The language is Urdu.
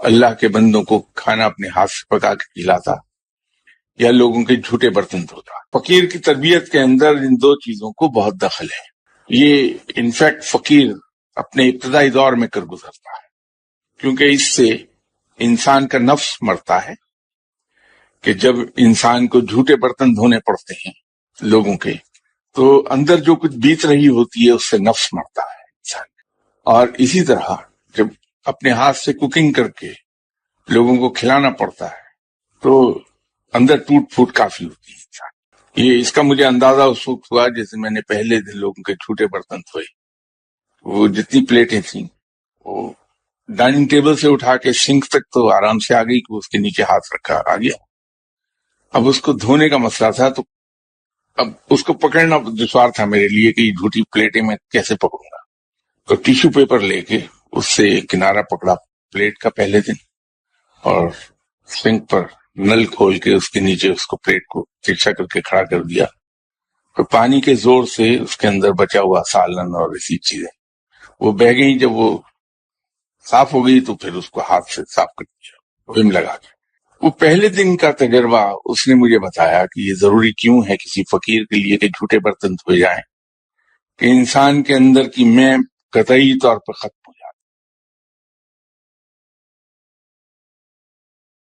اللہ کے بندوں کو کھانا اپنے ہاتھ سے پکا کے کھلاتا یا لوگوں کے جھوٹے برتن دھوتا۔ فقیر کی تربیت کے اندر ان دو چیزوں کو بہت دخل ہے۔ یہ انفیکٹ فقیر اپنے ابتدائی دور میں کر گزرتا ہے، کیونکہ اس سے انسان کا نفس مرتا ہے کہ جب انسان کو جھوٹے برتن دھونے پڑتے ہیں لوگوں کے، تو اندر جو کچھ بیت رہی ہوتی ہے اس سے نفس مرتا ہے انسان۔ اور اسی طرح جب اپنے ہاتھ سے کوکنگ کر کے لوگوں کو کھلانا پڑتا ہے تو اندر ٹوٹ پھوٹ کافی ہوتی ہے انسان۔ یہ اس کا مجھے اندازہ اس وقت ہوا جیسے میں نے پہلے دن لوگوں کے جھوٹے برتن دھوئے۔ وہ جتنی پلیٹیں تھیں وہ ڈائننگ ٹیبل سے اٹھا کے سنک تک تو آرام سے آ گئی کہ اس کے نیچے ہاتھ رکھا آ گیا۔ اب اس کو دھونے کا مسئلہ تھا، تو اب اس کو پکڑنا دشوار تھا میرے لیے کہ یہ جھوٹی پلیٹیں میں کیسے پکڑوں گا۔ تو ٹیشو پیپر لے کے اس سے ایک کنارہ پکڑا پلیٹ کا پہلے دن، اور سنک پر نل کھول کے اس کے نیچے اس کو پلیٹ کو ترچھا کر کے کھڑا کر دیا۔ تو پانی کے زور سے اس کے اندر بچا ہوا سالن اور ایسی چیزیں وہ بہہ گئی۔ جب وہ صاف ہو گئی تو پھر اس کو ہاتھ سے صاف کر دیا ویم لگا کے۔ وہ پہلے دن کا تجربہ اس نے مجھے بتایا کہ یہ ضروری کیوں ہے کسی فقیر کے لیے کہ جھوٹے برتن دھوئے جائیں، کہ انسان کے اندر کی میں قطعی طور پر ختم